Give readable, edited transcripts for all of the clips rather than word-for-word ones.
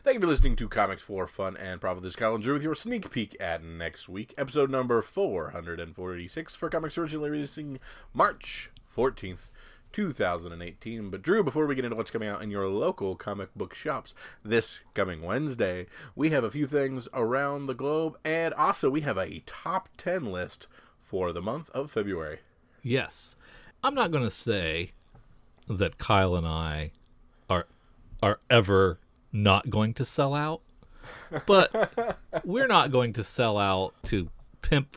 Thank you for listening to Comics for Fun and Profit. This is Kyle and Drew with your sneak peek at next week, episode number 446 for comics originally releasing March 14th, 2018. But Drew, before we get into what's coming out in your local comic book shops this coming Wednesday, we have a few things around the globe, and also we have a top 10 list for the month of February. Yes. I'm not going to say that Kyle and I are ever not going to sell out, but we're not going to sell out to pimp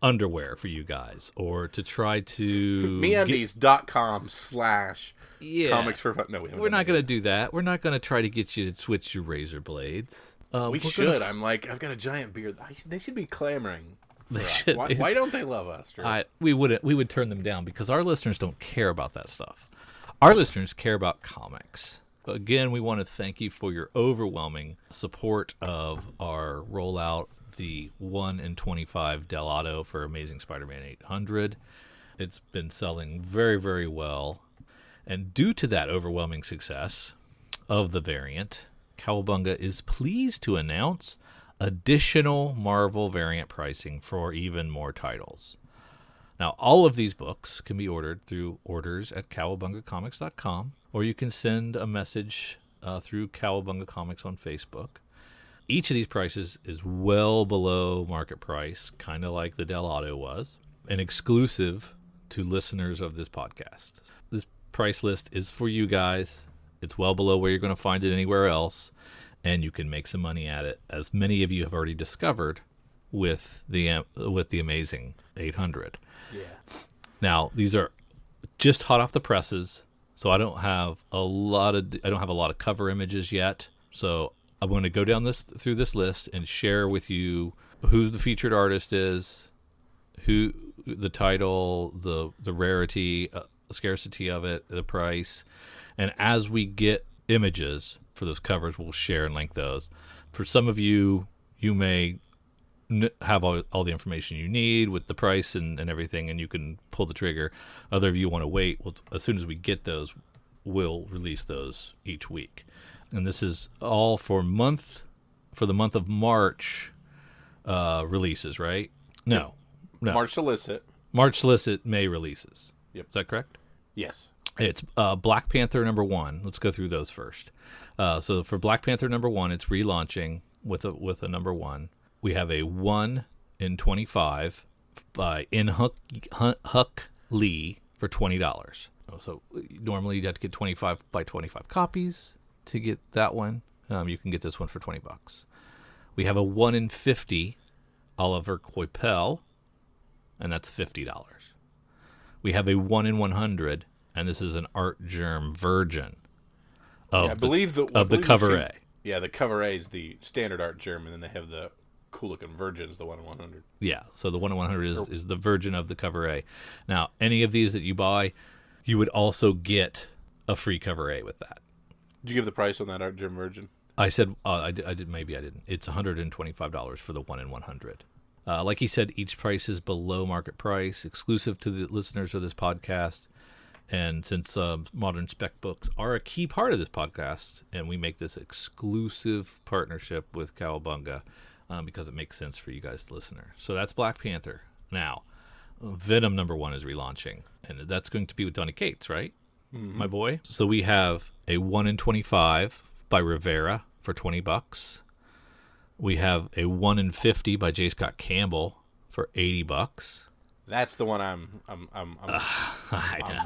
underwear for you guys or to try to MeUndies.com / comics for fun. No, we're not going to do that. We're not going to try to get you to switch your razor blades. We should. I've got a giant beard. They should be clamoring. Why don't they love us? We would turn them down because our listeners don't care about that stuff. Our listeners care about comics. Again, we want to thank you for your overwhelming support of our rollout, the 1 in 25 Dell Otto for Amazing Spider-Man 800. It's been selling very, very well. And due to that overwhelming success of the variant, Cowabunga is pleased to announce additional Marvel variant pricing for even more titles. Now, all of these books can be ordered through orders at cowabungacomics.com, or you can send a message through Cowabunga Comics on Facebook. Each of these prices is well below market price, kind of like the Dell Otto was, and exclusive to listeners of this podcast. This price list is for you guys. It's well below where you're going to find it anywhere else, and you can make some money at it, as many of you have already discovered with the Amazing 800. Yeah. Now, these are just hot off the presses, so I don't have a lot of cover images yet. So I'm going to go down through this list and share with you who the featured artist is, who the title, the rarity, the scarcity of it, the price, and as we get images for those covers, we'll share and link those. For some of you, you may have all the information you need with the price and everything, and you can pull the trigger. Other of you want to wait. As soon as we get those, we'll release those each week. And this is all for the month of March releases, right? No. March solicit, May releases. Yep. Is that correct? Yes. It's Black Panther #1. Let's go through those first. So for Black Panther #1, it's relaunching with a #1. We have a 1 in 25 by Hyuk Lee for $20. So normally you'd have to get 25 by 25 copies to get that one. You can get this one for $20. We have a 1 in 50 Oliver Coipel, and that's $50. We have a 1 in 100, and this is an Artgerm Virgin of the cover A. Yeah, the cover A is the standard Artgerm, and then they have the cool-looking Virgins, the 1 in 100. Yeah, so the 1 in 100 is the Virgin of the cover A. Now, any of these that you buy, you would also get a free cover A with that. Did you give the price on that Artgerm Virgin? I said, I did. Maybe I didn't. It's $125 for the 1 in 100. Like he said, each price is below market price, exclusive to the listeners of this podcast. And since modern spec books are a key part of this podcast, and we make this exclusive partnership with Cowabunga, because it makes sense for you guys, the listener. So that's Black Panther. Now, Venom #1 is relaunching, and that's going to be with Donny Cates, right? Mm-hmm. My boy. So we have a 1 in 25 by Rivera for $20. We have a 1 in 50 by J. Scott Campbell for $80. That's the one I'm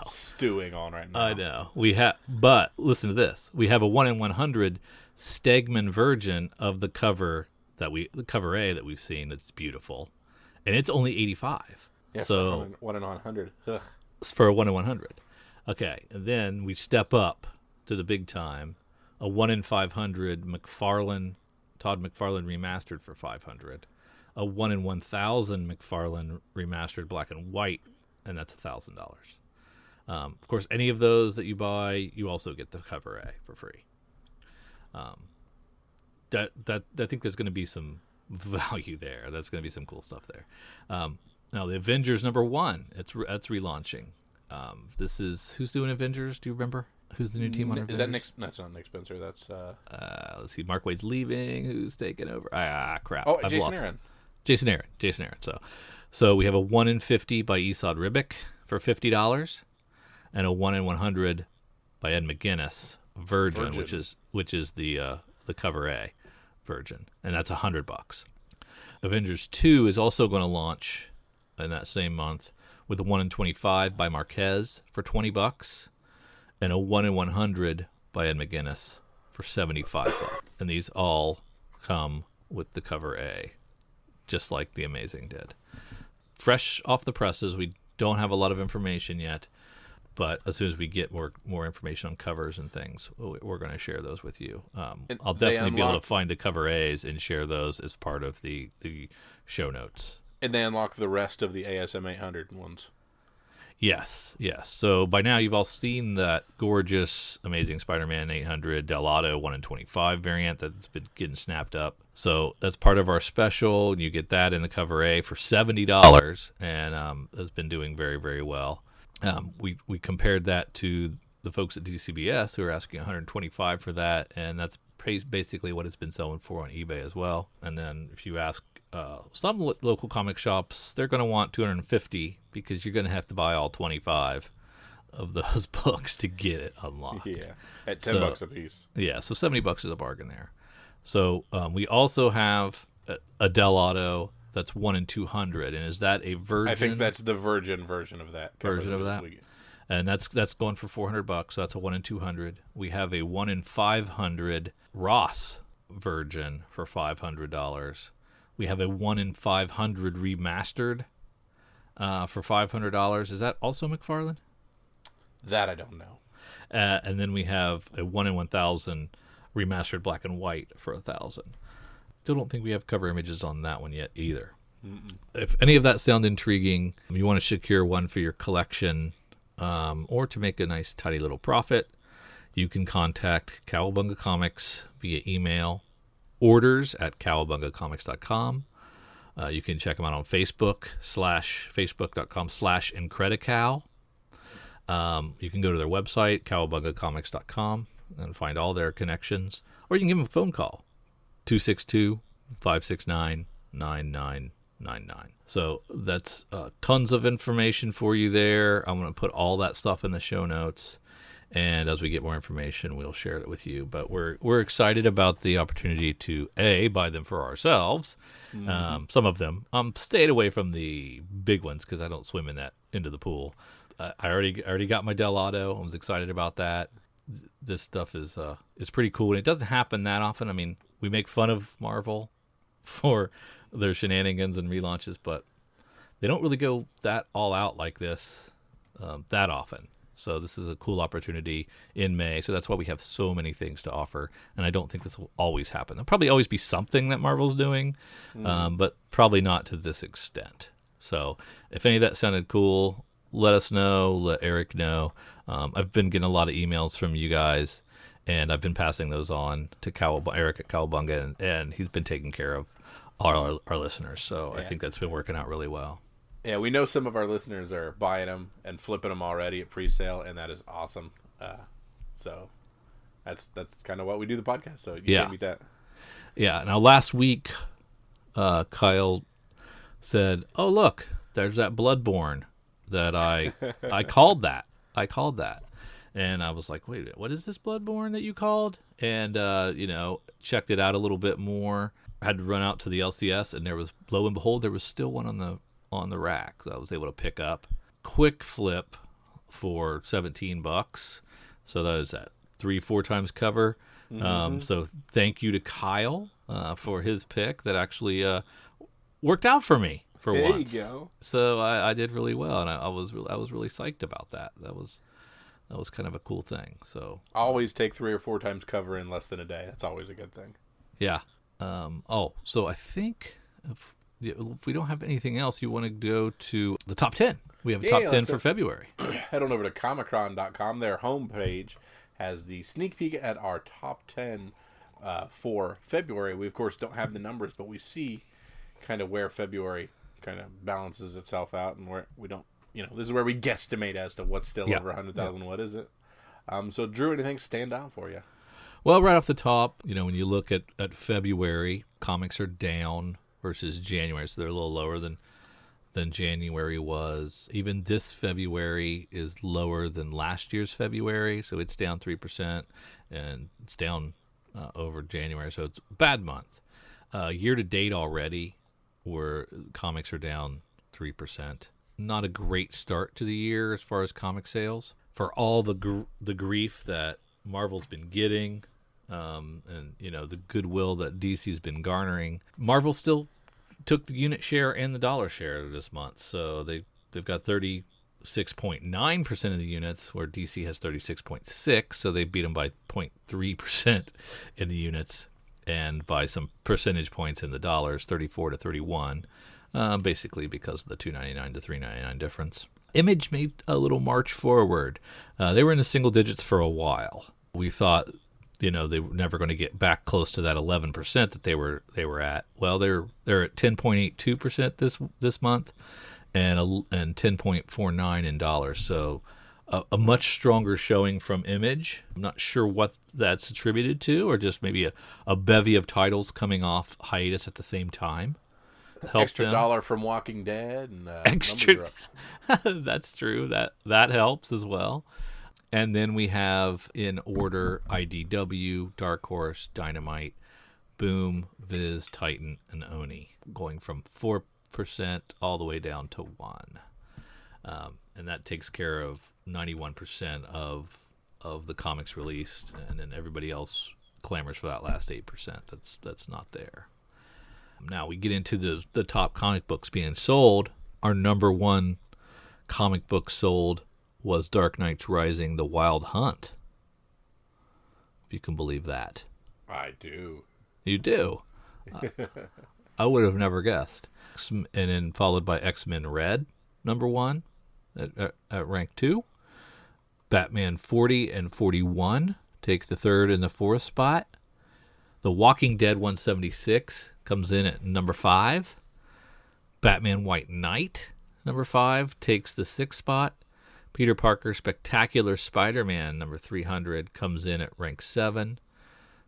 stewing on right now. I know. But listen to this. We have a 1 in 100 Stegman Virgin of the cover A that we've seen. That's beautiful, and it's only $85. Yeah, so for 1 in 100. Ugh. For a 1 in 100. Okay, and then we step up to the big time. A 1 in 500 Todd McFarlane Remastered for $500. A 1 in 1,000 McFarlane Remastered black and white, and that's $1,000. Of course, any of those that you buy, you also get the cover A for free. I think there's going to be some value there. That's going to be some cool stuff there. Now, the Avengers #1, that's relaunching. This is, who's doing Avengers? Do you remember? Who's the new team on Avengers? Is that Nick? That's not Nick Spencer. That's let's see. Mark Wade's leaving. Who's taking over? Crap. Oh, I've Jason lost. Aaron. Jason Aaron. So we have a 1 in 50 by Esad Ribic for $50, and a 1 in 100 by Ed McGuineess Virgin. which is the cover A Virgin, and that's $100. Avengers 2 is also going to launch in that same month with a 1 in 25 by Marquez for $20, and a 1 in 100 by Ed McGuineess for $75. And these all come with the cover A, just like The Amazing did. Fresh off the presses, we don't have a lot of information yet, but as soon as we get more information on covers and things, we're going to share those with you. I'll definitely be able to find the cover A's and share those as part of the show notes. And they unlock the rest of the ASM 800 ones. Yes. So by now you've all seen that gorgeous, amazing Spider-Man 800 Dell Otto 1 in 25 variant that's been getting snapped up. So that's part of our special. You get that in the cover A for $70, and has been doing very, very well. We compared that to the folks at DCBS who are asking $125 for that, and that's basically what it's been selling for on eBay as well. And then if you ask some local comic shops, they're going to want $250 because you're going to have to buy all 25 of those books to get it unlocked. Yeah, at $10 a piece. Yeah, so $70 is a bargain there. So we also have a Dell Otto that's 1 in 200, and is that a Virgin? I think that's the Virgin version of that. And that's going for $400. So that's a 1 in 200. We have a 1 in 500 Ross Virgin for $500. We have a 1 in 500 Remastered for $500. Is that also McFarlane? That I don't know. And then we have a 1 in 1,000 Remastered Black and White for $1,000. Still don't think we have cover images on that one yet either. Mm-mm. If any of that sound intriguing, you want to secure one for your collection, or to make a nice tidy little profit, you can contact Cowabunga Comics via email, orders@cowabungacomics.com. You can check them out on Facebook, facebook.com/Incredicow. You can go to their website, cowabungacomics.com, and find all their connections. Or you can give them a phone call, 262-569-9999. So that's tons of information for you there. I'm going to put all that stuff in the show notes. And as we get more information, we'll share it with you. But we're excited about the opportunity to buy them for ourselves. Mm-hmm. Some of them. Stayed away from the big ones because I don't swim in that into the pool. I already got my Dell Otto. I was excited about that. This stuff is pretty cool, and it doesn't happen that often. I mean, we make fun of Marvel for their shenanigans and relaunches, but they don't really go that all out like this that often. So this is a cool opportunity in May. So that's why we have so many things to offer. And I don't think this will always happen. There'll probably always be something that Marvel's doing, but probably not to this extent. So if any of that sounded cool, let us know. Let Eric know. I've been getting a lot of emails from you guys, and I've been passing those on to Eric at Cowabunga, and he's been taking care of our listeners. So yeah. I think that's been working out really well. Yeah, we know some of our listeners are buying them and flipping them already at pre-sale, and that is awesome. So that's kind of what we do the podcast. So you can't beat that. Yeah. Now last week, Kyle said, "Oh look, there's that Bloodborne that I called that. And I was like, wait a minute, what is this Bloodborne that you called? And checked it out a little bit more. I had to run out to the LCS, and there was, lo and behold, there was still one on the rack that I was able to pick up. Quick flip for $17. So that is that 3-4 times cover. Mm-hmm. So thank you to Kyle for his pick that actually worked out for me for once. There you go. So I did really well, and I was really psyched about that. That was kind of a cool thing. So always take 3 or 4 times cover in less than a day. That's always a good thing. Yeah. So I think if we don't have anything else, you want to go to the top 10. We have a top 10 for February. Head on over to comicron.com. Their homepage has the sneak peek at our top 10 for February. We, of course, don't have the numbers, but we see kind of where February kind of balances itself out, and where we don't, this is where we guesstimate as to what's still over 100,000. What is it? So, Drew, anything stand out for you? Well, right off the top, when you look at February, comics are down versus January, so they're a little lower than January was. Even this February is lower than last year's February, so it's down 3%, and it's down over January, so it's a bad month. Year to date already, where comics are down 3%. Not a great start to the year as far as comic sales. For all the grief that Marvel's been getting, and the goodwill that DC's been garnering, Marvel still took the unit share and the dollar share this month. So they've got 36.9% of the units, where DC has 36.6%. So they beat them by 0.3% in the units, and by some percentage points in the dollars, 34 to 31, basically because of the $2.99 to $3.99 difference. Image made a little march forward. They were in the single digits for a while. We thought, they were never going to get back close to that 11% that they were at. Well, they're at 10.82% this month, and 10.49 in dollars. So a much stronger showing from Image. I'm not sure what that's attributed to, or just maybe a bevy of titles coming off hiatus at the same time. Extra dollar from Walking Dead, and extra. That's true. That helps as well. And then we have in order IDW, Dark Horse, Dynamite, Boom, Viz, Titan, and Oni, going from 4% all the way down to 1%. And that takes care of 91% of the comics released, and then everybody else clamors for that last 8%. That's not there. Now we get into the top comic books being sold. Our number one comic book sold was Dark Knight's Rising: The Wild Hunt. If you can believe that. I do. You do? I would have never guessed. And then followed by X-Men Red, number 1, at rank 2. Batman 40 and 41 take the 3rd and the 4th spot. The Walking Dead 176 comes in at number 5. Batman White Knight, number 5, takes the 6th spot. Peter Parker Spectacular Spider-Man, number 300, comes in at rank 7.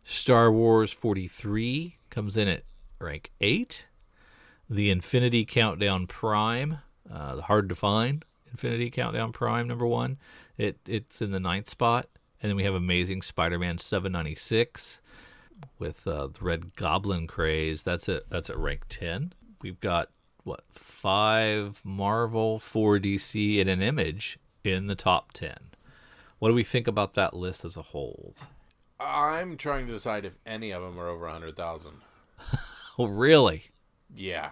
Star Wars 43 comes in at rank 8. The Infinity Countdown Prime, hard to find Infinity Countdown Prime, number 1, it's in the 9th spot. And then we have Amazing Spider-Man 796 with the Red Goblin craze. That's at rank 10. We've got 5 Marvel, 4 DC, and an Image in the top 10. What do we think about that list as a whole? I'm trying to decide if any of them are over 100,000. Oh, really? Yeah.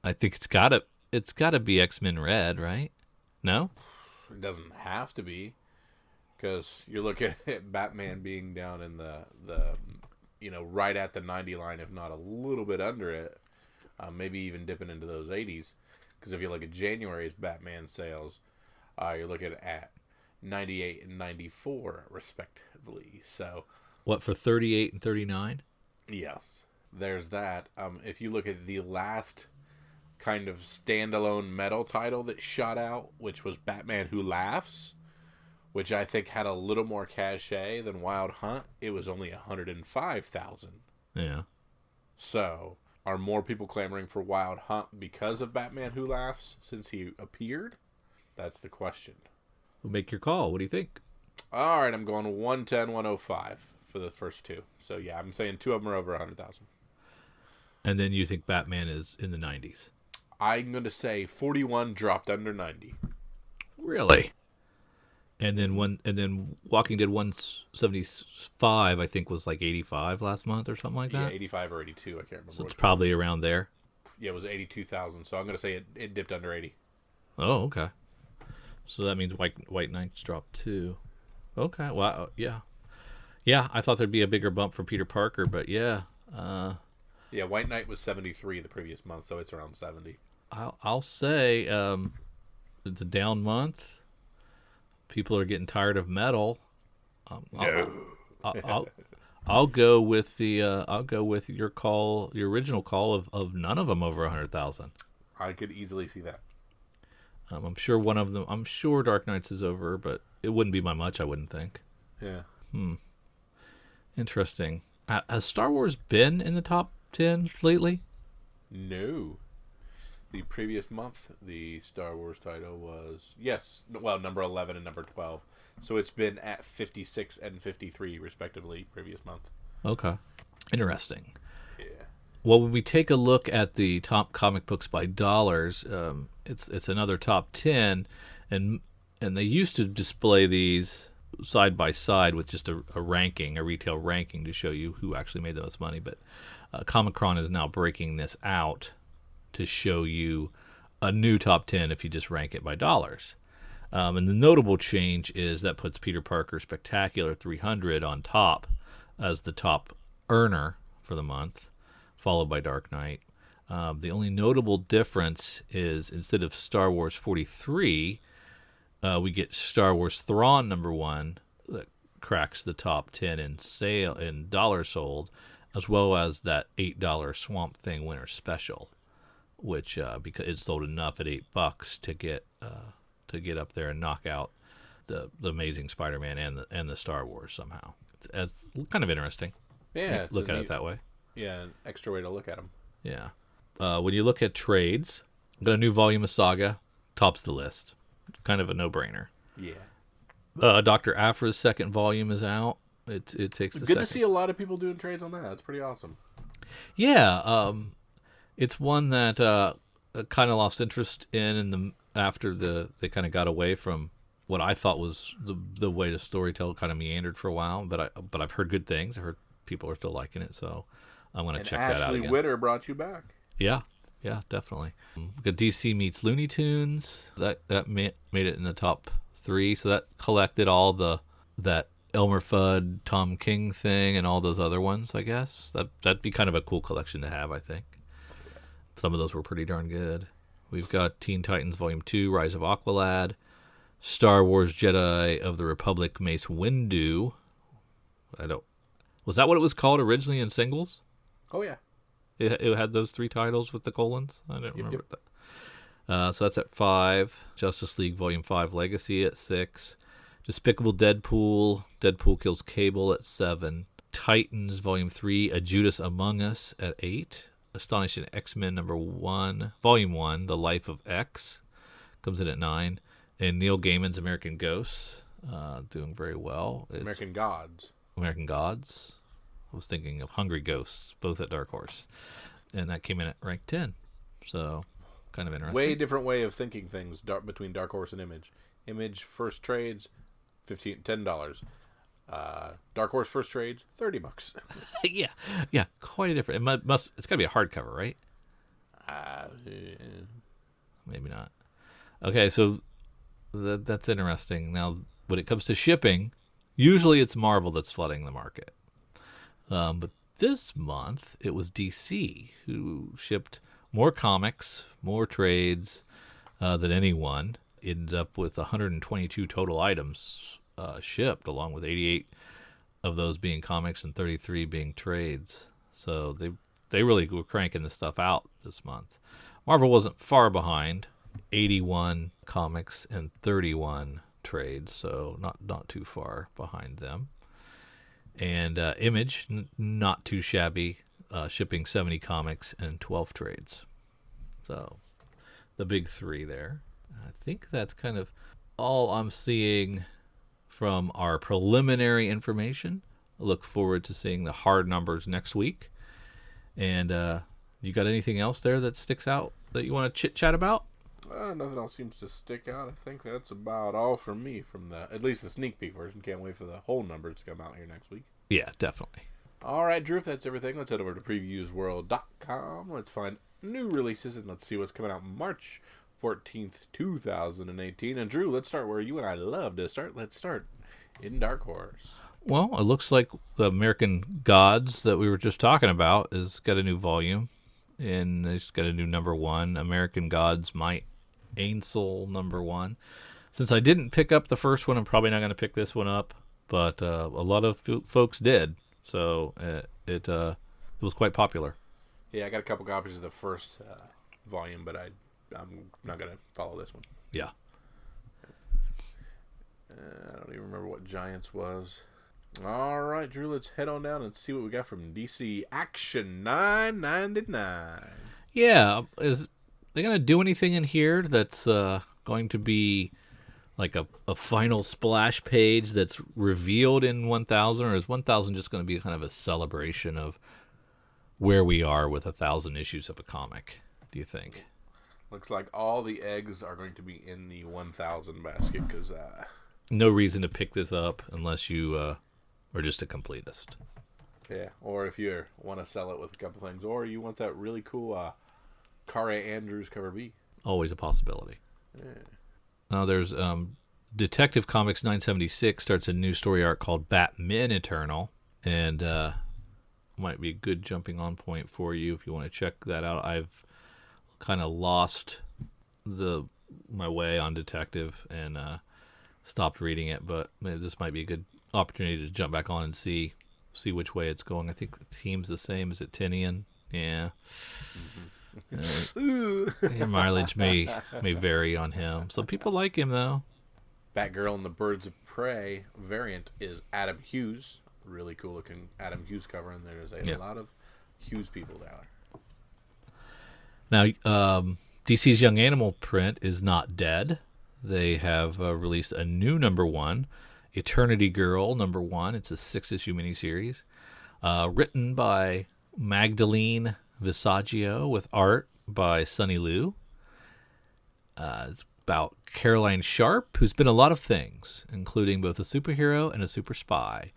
I think it's gotta be X-Men Red, right? No? It doesn't have to be, because you're looking at Batman being down in the right at the 90 line, if not a little bit under it. Maybe even dipping into those 80s. Because if you look at January's Batman sales, you're looking at 98 and 94 respectively. So, what, for 38 and 39? Yes, there's that. If you look at the last kind of standalone metal title that shot out, which was Batman Who Laughs, which I think had a little more cachet than Wild Hunt, it was only 105,000. Yeah. So, are more people clamoring for Wild Hunt because of Batman Who Laughs since he appeared? That's the question. We'll make your call. What do you think? All right, I'm going 110, 105 for the first 2. So, yeah, I'm saying 2 of them are over 100,000. And then you think Batman is in the 90s? I'm going to say 41 dropped under 90. Really? And then Walking Dead 175, I think, was like 85 last month or something like that? Yeah, 85 or 82, I can't remember. So it's probably around there? Yeah, it was 82,000, so I'm going to say it dipped under 80. Oh, okay. So that means White Knight's dropped too. Okay, wow, yeah. Yeah, I thought there'd be a bigger bump for Peter Parker, but yeah. Yeah, White Knight was 73 the previous month, so it's around 70. I'll say it's a down month. People are getting tired of metal. No. I'll go with your call, your original call of none of them over 100,000. I could easily see that. I'm sure one of them. I'm sure Dark Knights is over, but it wouldn't be by much, I wouldn't think. Yeah. Interesting. Has Star Wars been in the top 10 lately? No. The previous month, the Star Wars title was, number 11 and number 12. So it's been at 56 and 53, respectively, previous month. Okay. Interesting. Yeah. Well, when we take a look at the top comic books by dollars, it's another top 10, and they used to display these side by side with just a ranking, a retail ranking, to show you who actually made the most money. But Comic-Con is now breaking this out to show you a new top 10 if you just rank it by dollars. And the notable change is that puts Peter Parker Spectacular 300 on top as the top earner for the month, followed by Dark Knight. The only notable difference is instead of Star Wars 43, we get Star Wars Thrawn number 1 that cracks the top 10 in dollars sold, as well as that $8 Swamp Thing Winter Special, which because it sold enough at $8 to get up there and knock out the Amazing Spider-Man and the Star Wars somehow. It's kind of interesting. Yeah, look at it that way. Yeah, an extra way to look at them. Yeah. When you look at trades, got a new volume of Saga, tops the list. Kind of a no-brainer. Yeah. Dr. Aphra's second volume is out. It takes good to see a lot of people doing trades on that. That's pretty awesome. Yeah. It's one that kind of lost interest in after they kind of got away from what I thought was the way the storytelling kind of meandered for a while. But I've heard good things. I've heard people are still liking it, so I'm going to check that out Ashley again. Witter brought you back. Yeah, definitely. We got DC meets Looney Tunes. That made it in the top 3. So that collected all that Elmer Fudd, Tom King thing, and all those other ones. I guess that'd be kind of a cool collection to have. I think some of those were pretty darn good. We've got Teen Titans Volume 2, Rise of Aqualad, Star Wars Jedi of the Republic Mace Windu. Was that what it was called originally in singles? Oh yeah. It had those 3 titles with the colons. I don't remember that. So that's at 5. Justice League Volume 5 Legacy at 6. Despicable Deadpool. Deadpool Kills Cable at 7. Titans Volume 3 A Judas Among Us at 8. Astonishing X-Men number 1, Volume 1, The Life of X, comes in at 9. And Neil Gaiman's American Ghosts, doing very well. American Gods. I was thinking of Hungry Ghosts, both at Dark Horse. And that came in at rank 10. So, kind of interesting. Way different way of thinking things between Dark Horse and Image. Image first trades, $10. Dark Horse first trades, $30. yeah, quite a different. It's got to be a hardcover, right? Maybe not. Okay, so that's interesting. Now, when it comes to shipping, usually it's Marvel that's flooding the market. But this month, it was DC who shipped more comics, more trades than anyone. Ended up with 122 total items shipped, along with 88 of those being comics and 33 being trades. So they really were cranking this stuff out this month. Marvel wasn't far behind, 81 comics and 31 trades, so not too far behind them. And Image, not too shabby, shipping 70 comics and 12 trades. So the big 3 there. I think that's kind of all I'm seeing from our preliminary information. I look forward to seeing the hard numbers next week. And you got anything else there that sticks out that you want to chit-chat about? Nothing else seems to stick out. I think that's about all from me from at least the sneak peek version. Can't wait for the whole numbers to come out here next week. Yeah, definitely. All right, Drew, if that's everything, let's head over to previewsworld.com. Let's find new releases and let's see what's coming out March 14th, 2018. And Drew, let's start where you and I love to start. Let's start in Dark Horse. Well, it looks like the American Gods that we were just talking about has got a new volume. And it's got a new number 1, American Gods My Ainsel number 1. Since I didn't pick up the first one, I'm probably not going to pick this one up. But a lot of folks did. So it was quite popular. Yeah, I got a couple copies of the first volume, but I'm not going to follow this one. Yeah. I don't even remember what Giants was. All right, Drew, let's head on down and see what we got from DC Action 999. Yeah, is they going to do anything in here that's going to be like a final splash page that's revealed in 1000, or is 1000 just going to be kind of a celebration of where we are with 1,000 issues of a comic, do you think? Looks like all the eggs are going to be in the 1000 basket because... no reason to pick this up unless you are just a completist. Yeah, or if you want to sell it with a couple things, or you want that really cool Kare Andrews cover B. Always a possibility. Yeah. Now there's Detective Comics 976 starts a new story arc called Batman Eternal, and might be a good jumping on point for you if you want to check that out. I've kind of lost my way on Detective and stopped reading it, but maybe this might be a good opportunity to jump back on and see which way it's going. I think the team's the same. Is it Tinian? Yeah. Your mileage may vary on him. Some people like him though. Batgirl and the Birds of Prey variant is Adam Hughes. Really cool looking Adam Hughes cover, and there's a lot of Hughes people there. Now, DC's Young Animal print is not dead. They have released a new #1, Eternity Girl #1. It's a 6-issue miniseries, written by Magdalene Visaggio with art by Sonny Liu. It's about Caroline Sharp, who's been a lot of things, including both a superhero and a super spy.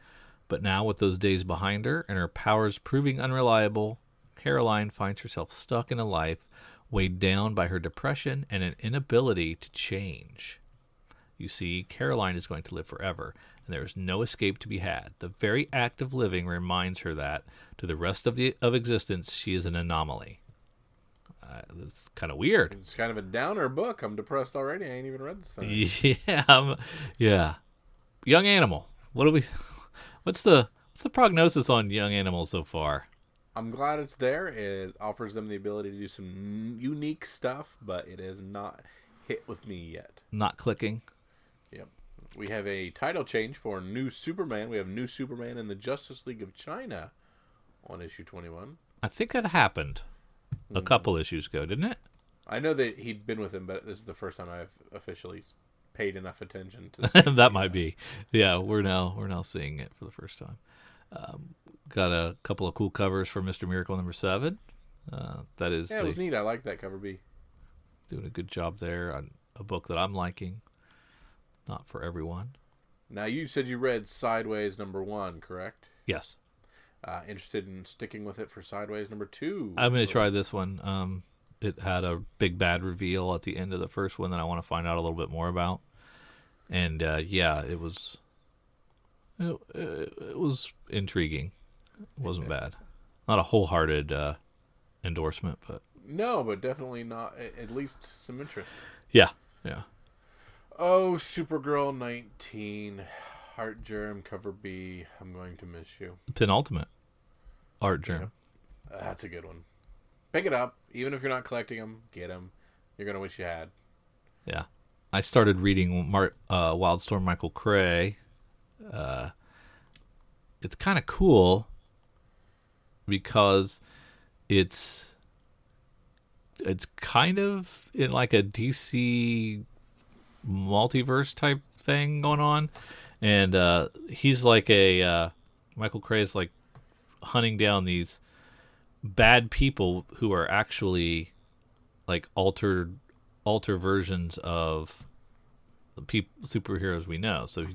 But now, with those days behind her and her powers proving unreliable, Caroline finds herself stuck in a life weighed down by her depression and an inability to change. You see, Caroline is going to live forever, and there is no escape to be had. The very act of living reminds her that, to the rest of existence, she is an anomaly. That's kind of weird. It's kind of a downer book. I'm depressed already. I ain't even read this thing. Yeah. Young Animal. What's the prognosis on Young Animal so far? I'm glad it's there. It offers them the ability to do some unique stuff, but it has not hit with me yet. Not clicking. Yep. We have a title change for New Superman. We have New Superman in the Justice League of China on issue 21. I think that happened a couple issues ago, didn't it? I know that he'd been with him, but this is the first time I've officially paid enough attention to see that might be. Yeah, we're now seeing it for the first time. Got a couple of cool covers for Mr. Miracle #7. That is, it was neat. I like that cover B. Doing a good job there on a book that I'm liking. Not for everyone. Now, you said you read Sideways #1, correct? Yes. Interested in sticking with it for Sideways #2? I'm going to try this one. It had a big bad reveal at the end of the first one that I want to find out a little bit more about. And it was intriguing. It wasn't bad. Not a wholehearted endorsement, but no, but definitely not. At least some interest. Yeah. Oh, Supergirl 19, Artgerm cover B. I'm going to miss you. Penultimate Artgerm. Yeah. That's a good one. Pick it up, even if you're not collecting them. Get them. You're gonna wish you had. Yeah, I started reading Wildstorm Michael Cray. It's kind of cool because it's kind of in like a DC multiverse type thing going on, and he's like Michael Cray is like hunting down these bad people who are actually like alter versions of the superheroes we know. So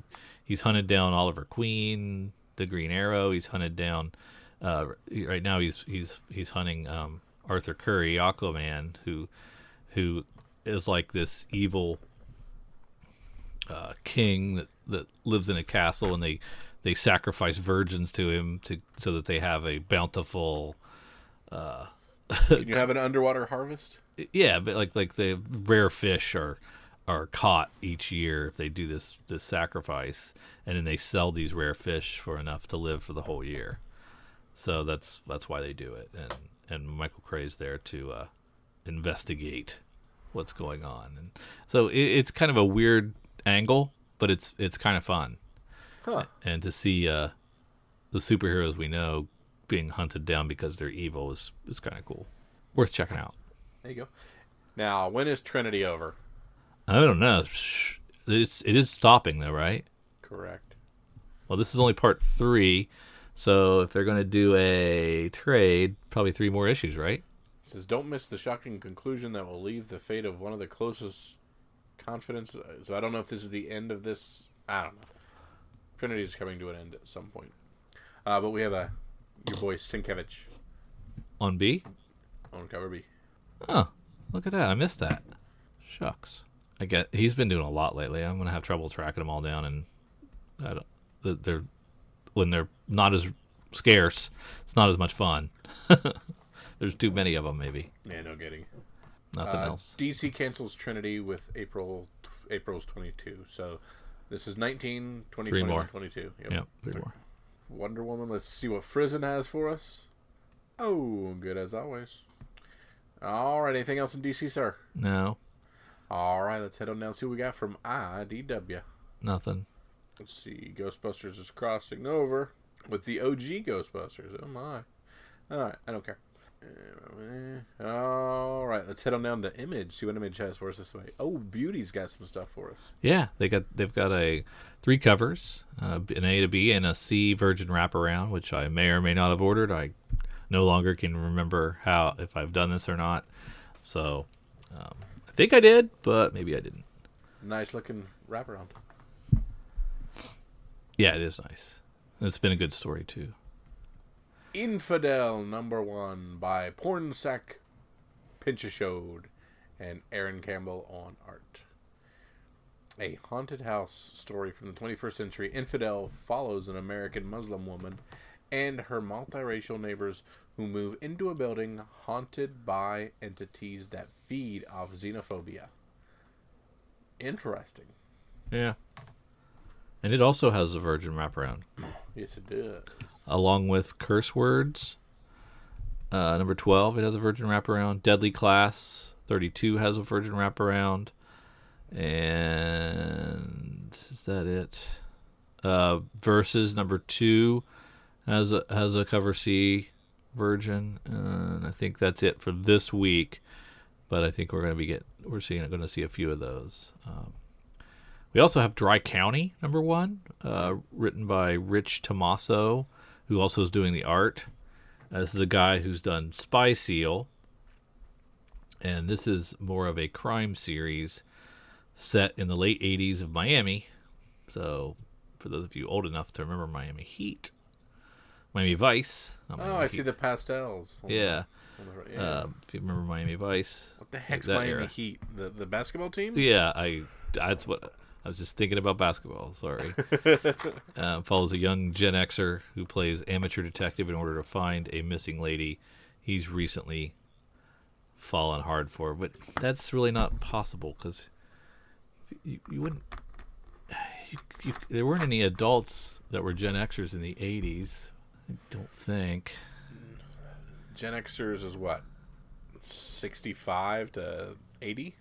he's hunted down Oliver Queen, the Green Arrow. He's hunted down right now. He's hunting Arthur Curry, Aquaman, who is like this evil king that lives in a castle, and they sacrifice virgins to him so that they have a bountiful. Can you have an underwater harvest? Yeah, but like the rare fish are caught each year if they do this sacrifice, and then they sell these rare fish for enough to live for the whole year. So that's why they do it, and Michael Cray's there to investigate what's going on, and so it's kind of a weird angle but it's kind of fun. Huh. And to see the superheroes we know being hunted down because they're evil is kind of cool. Worth checking out. There you go. Now, when is Trinity over? I don't know. It is stopping though, right? Correct. Well, this is only part 3, so if they're going to do a trade, probably 3 more issues, right? It says, don't miss the shocking conclusion that will leave the fate of one of the closest confidence. So I don't know if this is the end of this. I don't know. Trinity is coming to an end at some point. But we have your boy Sienkiewicz On B? on cover B. Oh, look at that. I missed that. Shucks. He's been doing a lot lately. I'm going to have trouble tracking them all down, and when they're not as scarce, it's not as much fun. There's too many of them, maybe. Yeah, no kidding. Nothing else. DC cancels Trinity with April's 22. So this is 19, 20, 3 21, more. 22. Yep, 3 more. Wonder Woman. Let's see what Frizen has for us. Oh, good as always. All right, anything else in DC, sir? No, All right, let's head on down and see what we got from IDW. nothing. Let's see. Ghostbusters is crossing over with the OG Ghostbusters. Oh, my. All right, I don't care. All right, let's head on down to Image. See what Image has for us this way. Oh, Beauty's got some stuff for us. Yeah, they've got 3 covers, an A to B and a C Virgin wraparound, which I may or may not have ordered. I no longer can remember if I've done this or not. So I think I did, but maybe I didn't. Nice looking wraparound. Yeah, it is nice. It's been a good story too. Infidel #1 by Pornsack Pinchashode and Aaron Campbell on art. A haunted house story from the 21st century, Infidel follows an American Muslim woman and her multiracial neighbors who move into a building haunted by entities that feed off xenophobia. Interesting. Yeah. And it also has a Virgin wraparound. Yes, it does. Along with Curse Words, number 12, it has a Virgin wraparound. Deadly Class 32 has a Virgin wraparound. And is that it? Versus number 2 has a cover C Virgin, and I think that's it for this week. But I think we're going to see a few of those. We also have Dry County #1, written by Rich Tommaso, who also is doing the art. This is a guy who's done Spy Seal, and this is more of a crime series set in the late 80s of Miami. So, for those of you old enough to remember Miami Heat, Miami Vice. I see the pastels. Yeah. Yeah. If you remember Miami Vice. What the heck's that Miami era. Heat? The basketball team? Yeah, that's what I was just thinking about basketball. Sorry. Follows a young Gen Xer who plays amateur detective in order to find a missing lady he's recently fallen hard for. But that's really not possible because you wouldn't. There weren't any adults that were Gen Xers in the 80s. I don't think. Gen Xers is what? 65 to 80?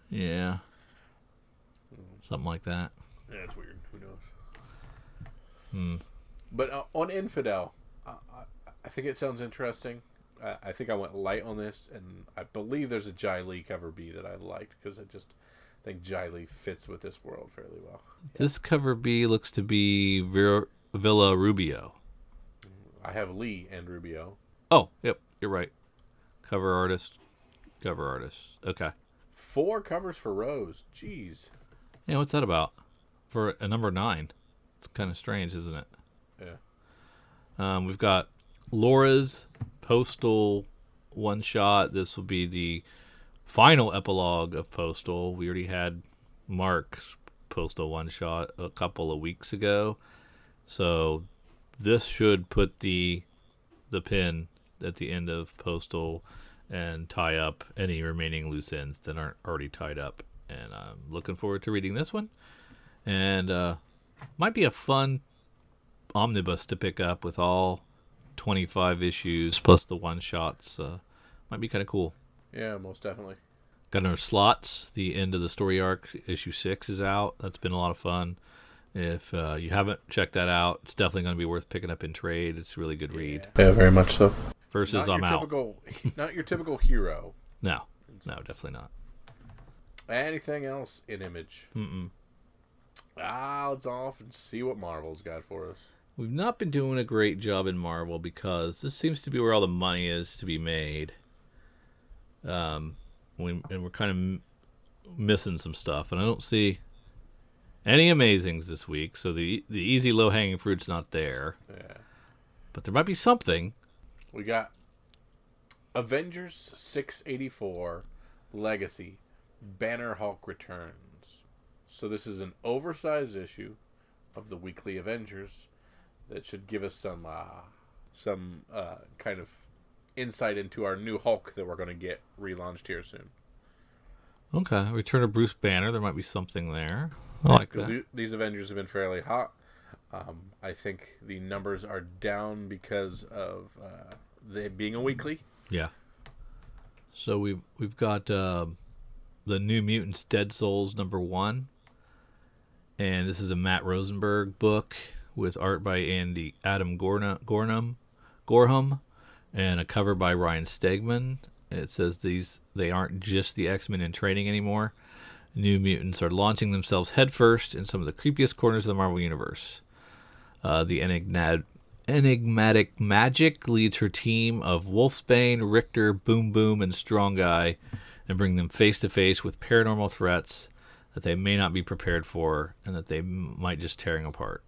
Yeah. Something like that. Yeah, it's weird. Who knows? But on Infidel, I think it sounds interesting. I think I went light on this, and I believe there's a Jai Lee cover B that I liked because I just think Jai Lee fits with this world fairly well. Yeah. This cover B looks to be Villa Rubio. I have Lee and Rubio. Oh, yep, you're right. Cover artist. Okay. 4 covers for Rose. Jeez. Yeah, what's that about? For a number 9. It's kind of strange, isn't it? Yeah. We've got Laura's Postal one-shot. This will be the final epilogue of Postal. We already had Mark's Postal one-shot a couple of weeks ago. So this should put the pin at the end of Postal and tie up any remaining loose ends that aren't already tied up. And I'm looking forward to reading this one. And might be a fun omnibus to pick up with all 25 issues plus the one-shots. Might be kind of cool. Yeah, most definitely. Got another Slots. The end of the story arc, issue 6 is out. That's been a lot of fun. If you haven't checked that out, it's definitely going to be worth picking up in trade. It's a really good read. Yeah, very much so. Versus I'm out. Not your typical hero. No, definitely not. Anything else in Image? Mm-mm. Let's off and see what Marvel's got for us. We've not been doing a great job in Marvel because this seems to be where all the money is to be made. And we're kind of missing some stuff, and I don't see any amazings this week. So the easy low hanging fruit's not there. Yeah, but there might be something. We got Avengers 684 Legacy Banner Hulk returns. So this is an oversized issue of the Weekly Avengers that should give us some kind of insight into our new Hulk that we're going to get relaunched here soon. Okay, return of Bruce Banner. There might be something there. I like that. Because these Avengers have been fairly hot. I think the numbers are down because of they being a weekly. Yeah. So we've got the New Mutants Dead Souls #1, and this is a Matt Rosenberg book with art by Adam Gorham, and a cover by Ryan Stegman. It says they aren't just the X-Men in training anymore. New Mutants are launching themselves headfirst in some of the creepiest corners of the Marvel Universe. The enigmatic Magic leads her team of Wolfsbane, Richter, Boom Boom, and Strong Guy, and bring them face to face with paranormal threats that they may not be prepared for and that they might just tear them apart.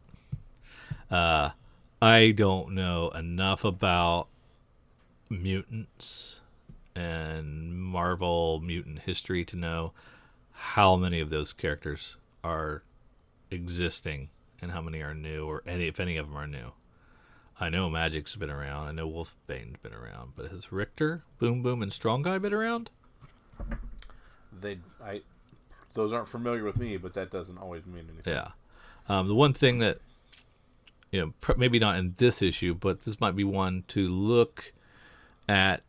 I don't know enough about mutants and Marvel mutant history to know how many of those characters are existing and how many are new, or if any of them are new. I know Magic's been around. I know Wolfbane's been around, but has Richter, Boom Boom, and Strong Guy been around? Those aren't familiar with me, but that doesn't always mean anything. Yeah. The one thing that, maybe not in this issue, but this might be one to look at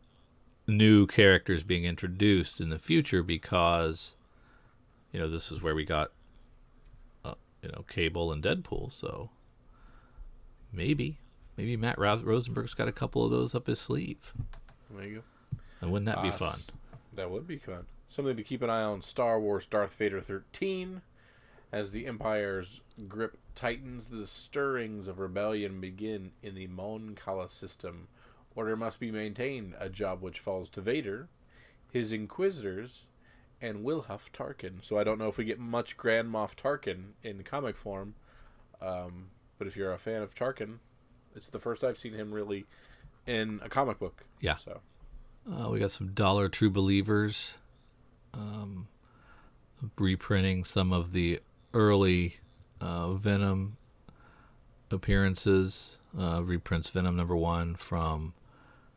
new characters being introduced in the future, because, this is where we got, Cable and Deadpool. So maybe Matt Rosenberg's got a couple of those up his sleeve. There you go. And wouldn't that be fun? That would be fun. Something to keep an eye on: Star Wars Darth Vader 13. As the Empire's grip tightens, the stirrings of rebellion begin in the Mon Cala system. Order must be maintained, a job which falls to Vader, his Inquisitors, and Wilhuff Tarkin. So I don't know if we get much Grand Moff Tarkin in comic form, but if you're a fan of Tarkin, it's the first I've seen him really in a comic book. Yeah. So we got some Dollar True Believers, reprinting some of the early Venom appearances. Reprints Venom #1 from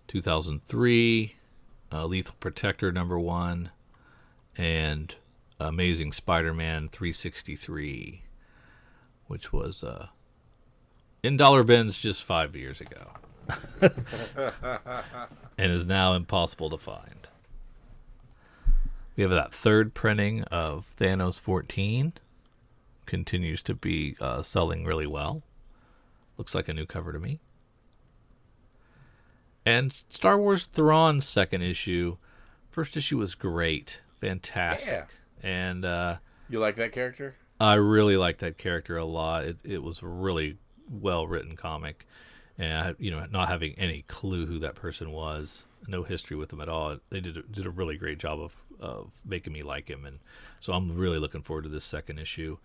2003, Lethal Protector #1, and Amazing Spider-Man 363, which was in dollar bins just 5 years ago, and is now impossible to find. We have that third printing of Thanos 14. Continues to be selling really well. Looks like a new cover to me. And Star Wars Thrawn's second issue. First issue was great. Fantastic. Yeah. And you like that character? I really liked that character a lot. It was a really well-written comic. And, not having any clue who that person was, no history with him at all, they did a really great job of making me like him. And so I'm really looking forward to this second issue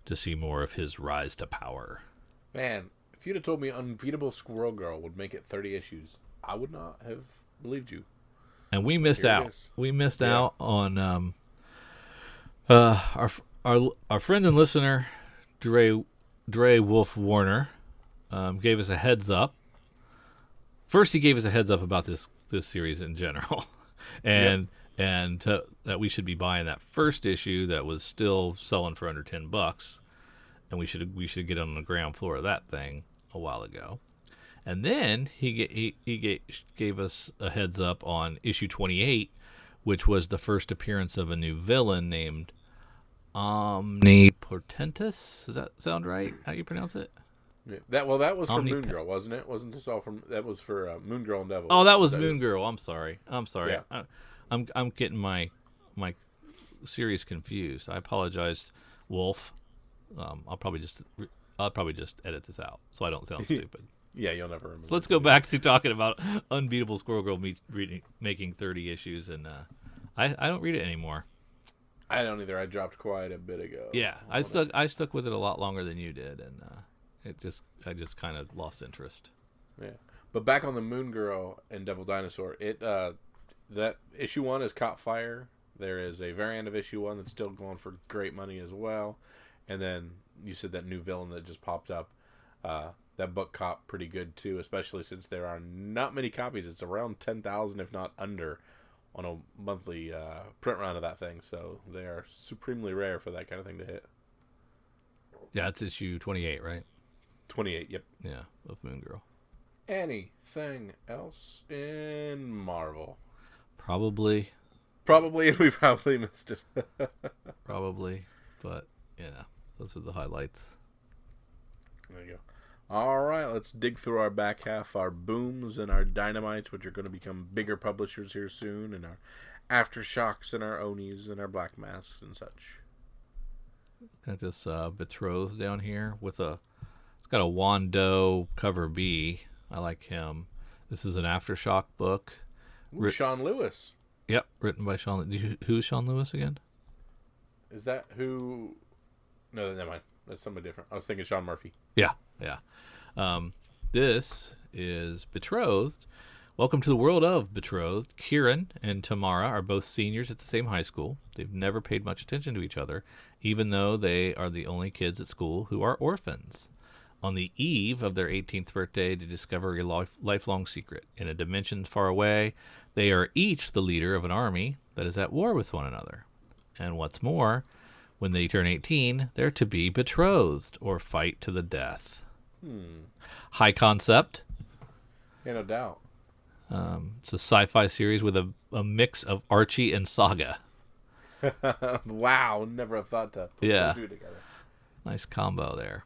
to see more of his rise to power. Man, if you'd have told me Unbeatable Squirrel Girl would make it 30 issues, I would not have believed you. And we missed out. We missed out on our friend and listener, Dre Wolf Warner, gave us a heads up. First, he gave us a heads up about this series in general, and that we should be buying that first issue that was still selling for under $10, and we should get on the ground floor of that thing a while ago. And then he gave us a heads up on issue 28, which was the first appearance of a new villain named Omnipotentus. Does that sound right? How you pronounce it? Yeah. That was for Moon Girl, wasn't it? Wasn't this all from? That was for Moon Girl and Devil. Oh, that was Moon Girl. I'm sorry. Yeah. I'm getting my series confused. I apologize, Wolf. I'll probably just edit this out so I don't sound stupid. Yeah, you'll never remember. So let's go back to talking about Unbeatable Squirrel Girl making 30 issues, and I don't read it anymore. I don't either. I dropped quite a bit ago. Yeah, I stuck with it a lot longer than you did, and I just kind of lost interest. Yeah, but back on the Moon Girl and Devil Dinosaur, that issue 1 has caught fire. There is a variant of issue 1 that's still going for great money as well, and then you said that new villain that just popped up. That book caught pretty good too, especially since there are not many copies. It's around 10,000, if not under, on a monthly print run of that thing. So they are supremely rare for that kind of thing to hit. Yeah, it's issue 28, right? 28, yep. Yeah, of Moon Girl. Anything else in Marvel? Probably, and we probably missed it. Probably, but yeah, those are the highlights. There you go. All right, let's dig through our back half, our Booms and our Dynamites, which are going to become bigger publishers here soon, and our Aftershocks and our Onis and our Black Masks and such. Got this Betrothed down here with it's got a Wando cover B. I like him. This is an Aftershock book. Ooh, Sean Lewis. Yep, written by Sean. Who's Sean Lewis again? Is that who? No, never mind. That's somebody different. I was thinking Sean Murphy. Yeah. This is Betrothed. Welcome to the world of Betrothed. Kieran and Tamara are both seniors at the same high school. They've never paid much attention to each other, even though they are the only kids at school who are orphans. On the eve of their 18th birthday, they discover a lifelong secret. In a dimension far away, they are each the leader of an army that is at war with one another. And what's more, when they turn 18, they're to be betrothed or fight to the death. High concept. Yeah, no doubt. It's a sci-fi series with a mix of Archie and Saga. Wow, never have thought to put the two together. Nice combo there.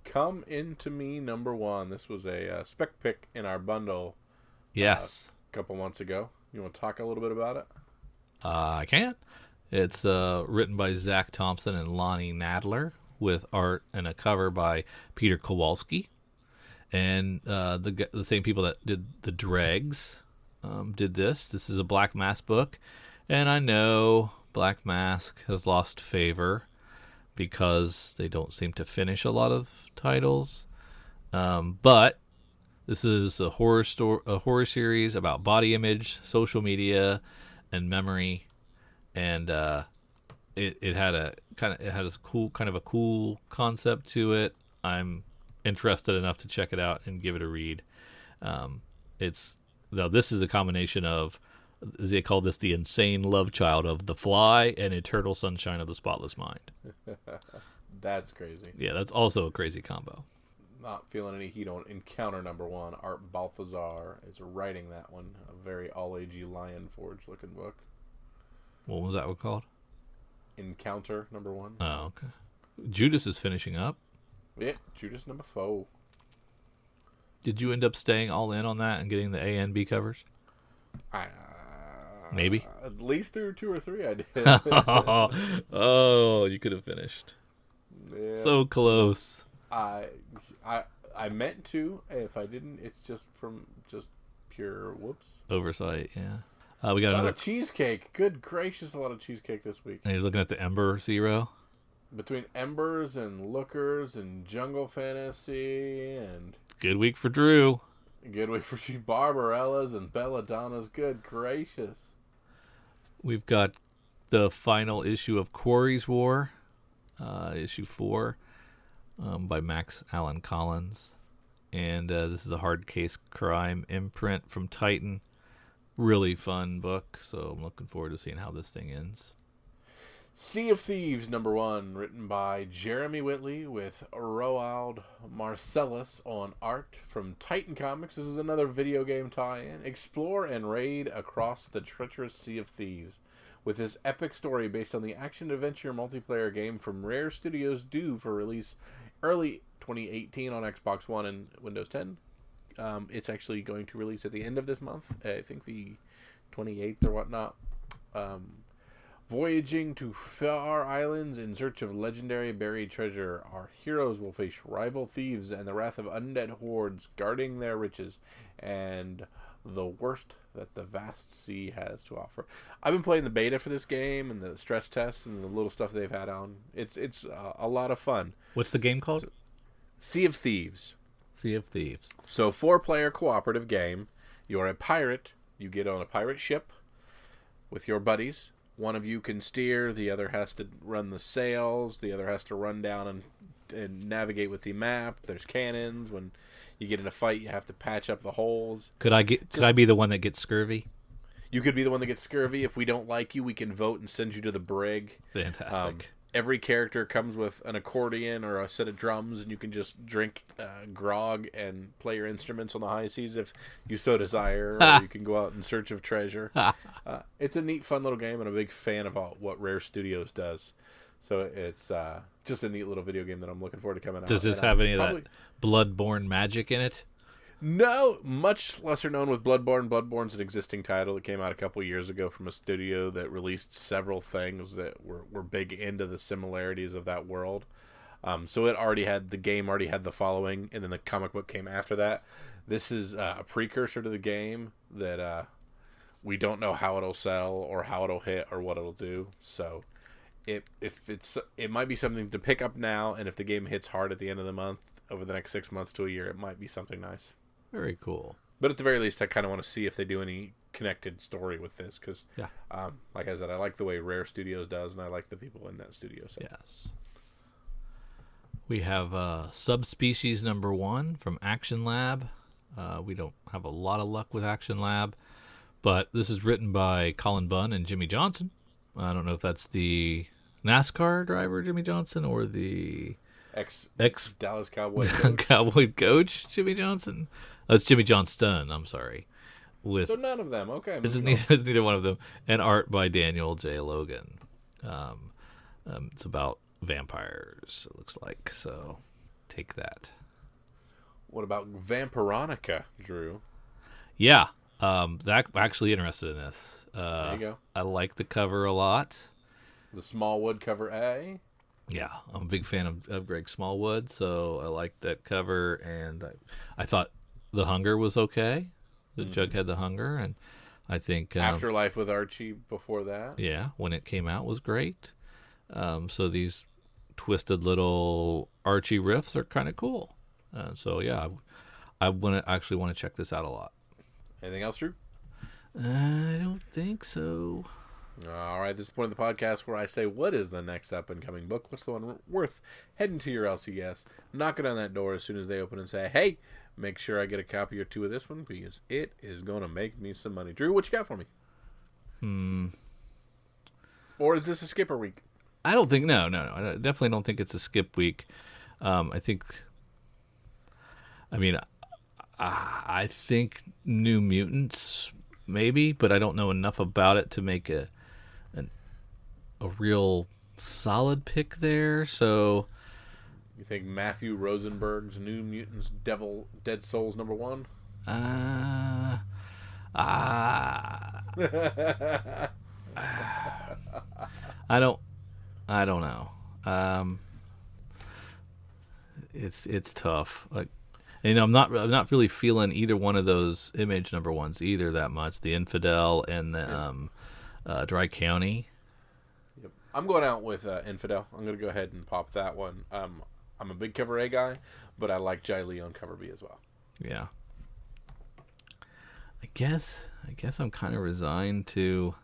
Come Into Me #1. This was a spec pick in our bundle. Yes. A couple months ago. You want to talk a little bit about it? I can. It's written by Zach Thompson and Lonnie Nadler, with art and a cover by Peter Kowalski. And the same people that did The Dregs did this. This is a Black Mask book. And I know Black Mask has lost favor because they don't seem to finish a lot of titles. But this is a horror series about body image, social media, and memory. And it had a cool concept to it. I'm interested enough to check it out and give it a read. This is a combination of, they call this the insane love child of The Fly and Eternal Sunshine of the Spotless Mind. That's crazy. Yeah, that's also a crazy combo. Not feeling any heat on Encounter #1. Art Balthazar is writing that one. A very all-agey Lion Forge looking book. What was that one called? Encounter #1. Oh, okay. Judas is finishing up. Yeah, Judas #4. Did you end up staying all in on that and getting the A and B covers? Maybe. At least through 2 or 3 I did. Oh, you could have finished. Yeah. So close. I meant to. If I didn't, it's just from pure whoops. Oversight, yeah. We got another cheesecake. Good gracious, a lot of cheesecake this week. And he's looking at the Ember Zero. Between Embers and Lookers and Jungle Fantasy and... Good week for Drew. Good week for Barbarellas and Belladonnas. Good gracious. We've got the final issue of Quarry's War, issue 4, by Max Allan Collins. And this is a hard case crime imprint from Titan. Really fun book, so I'm looking forward to seeing how this thing ends. Sea of Thieves #1, written by Jeremy Whitley with Roald Marcellus on art from Titan Comics. This is another video game tie-in. Explore and raid across the treacherous Sea of Thieves with this epic story based on the action-adventure multiplayer game from Rare Studios due for release early 2018 on Xbox One and Windows 10. It's actually going to release at the end of this month. I think the 28th or whatnot. Voyaging to far islands in search of legendary buried treasure, our heroes will face rival thieves and the wrath of undead hordes guarding their riches and the worst that the vast sea has to offer. I've been playing the beta for this game and the stress tests and the little stuff they've had on. It's a lot of fun. What's the game called? Sea of Thieves. Sea of Thieves. So 4-player cooperative game. You're a pirate. You get on a pirate ship with your buddies. One of you can steer, the other has to run the sails, the other has to run down and navigate with the map. There's cannons. When you get in a fight, you have to patch up the holes. Could I be the one that gets scurvy? You could be the one that gets scurvy. If we don't like you, we can vote and send you to the brig. Fantastic. Every character comes with an accordion or a set of drums, and you can just drink grog and play your instruments on the high seas if you so desire, or you can go out in search of treasure. It's a neat, fun little game, and I'm a big fan of what Rare Studios does. So it's just a neat little video game that I'm looking forward to coming out. Does this have any of that Bloodborne magic in it? No, much lesser known with Bloodborne. Bloodborne's an existing title that came out a couple years ago from a studio that released several things that were big into the similarities of that world. So the game already had the following, and then the comic book came after that. This is a precursor to the game that we don't know how it'll sell or how it'll hit or what it'll do. So it might be something to pick up now, and if the game hits hard at the end of the month, over the next 6 months to a year, it might be something nice. Very cool. But at the very least, I kind of want to see if they do any connected story with this, because, like I said, I like the way Rare Studios does, and I like the people in that studio. So. Yes. We have Subspecies #1 from Action Lab. We don't have a lot of luck with Action Lab, but this is written by Colin Bunn and Jimmy Johnson. I don't know if that's the NASCAR driver Jimmy Johnson or the ex Dallas Cowboy coach. Cowboy coach Jimmy Johnson. It's Jimmy Johnston. I'm sorry. So none of them. Okay. It's neither one of them. And art by Daniel J. Logan. It's about vampires, it looks like. So take that. What about Vampironica, Drew? Yeah. I'm actually interested in this. There you go. I like the cover a lot. The Smallwood cover A. Yeah, I'm a big fan of Greg Smallwood, so I like that cover, and I thought The Hunger was okay. The Jughead The Hunger, and I think Afterlife with Archie before that. Yeah, when it came out was great. So these twisted little Archie riffs are kind of cool. So yeah, I actually want to check this out a lot. Anything else, Drew? I don't think so. All right, this is the point of the podcast where I say, what is the next up-and-coming book? What's the one worth heading to your LCS, knocking on that door as soon as they open and say, hey, make sure I get a copy or two of this one because it is going to make me some money. Drew, what you got for me? Or is this a skipper week? I don't think, no. I definitely don't think it's a skip week. I think New Mutants, maybe, but I don't know enough about it to make a real solid pick there. So you think Matthew Rosenberg's New Mutants Dead Souls #1? I don't know. It's tough. Like, I'm not really feeling either one of those Image #1s either that much. The Infidel and the Dry County. Yep. I'm going out with Infidel. I'm going to go ahead and pop that one. I'm a big cover A guy, but I like Jai Lee on cover B as well. Yeah. I guess I'm kind of resigned to,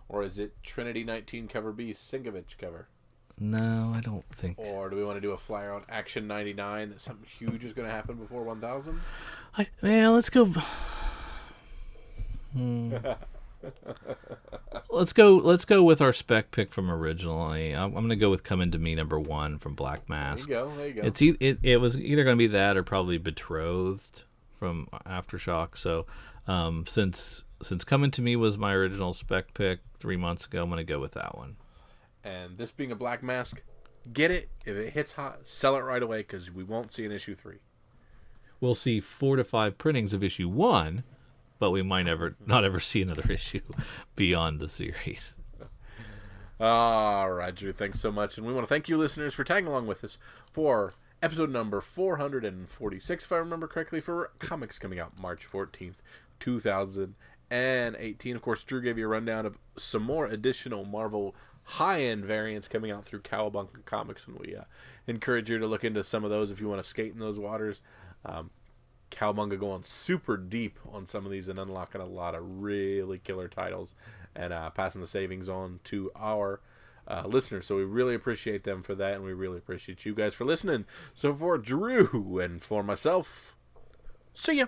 Or is it Trinity 19 cover B, Singovich cover? No, I don't think. Or do we want to do a flyer on Action 99 that something huge is going to happen before 1000? Let's go. Let's go with our spec pick from originally. I'm going to go with Coming to Me #1 from Black Mask. There you go. It was either going to be that or probably Betrothed from Aftershock. So since Coming to Me was my original spec pick 3 months ago, I'm going to go with that one. And this being a Black Mask, get it. If it hits hot, sell it right away because we won't see an issue 3. We'll see 4 to 5 printings of issue 1, but we might not ever see another issue beyond the series. All right, Drew, thanks so much. And we want to thank you, listeners, for tagging along with us for episode number 446, if I remember correctly, for comics coming out March 14th, 2018. Of course, Drew gave you a rundown of some more additional Marvel high-end variants coming out through Cowabunga Comics, and we encourage you to look into some of those if you want to skate in those waters. Cowabunga going super deep on some of these and unlocking a lot of really killer titles and passing the savings on to our listeners. So we really appreciate them for that, and we really appreciate you guys for listening. So for Drew and for myself, see ya.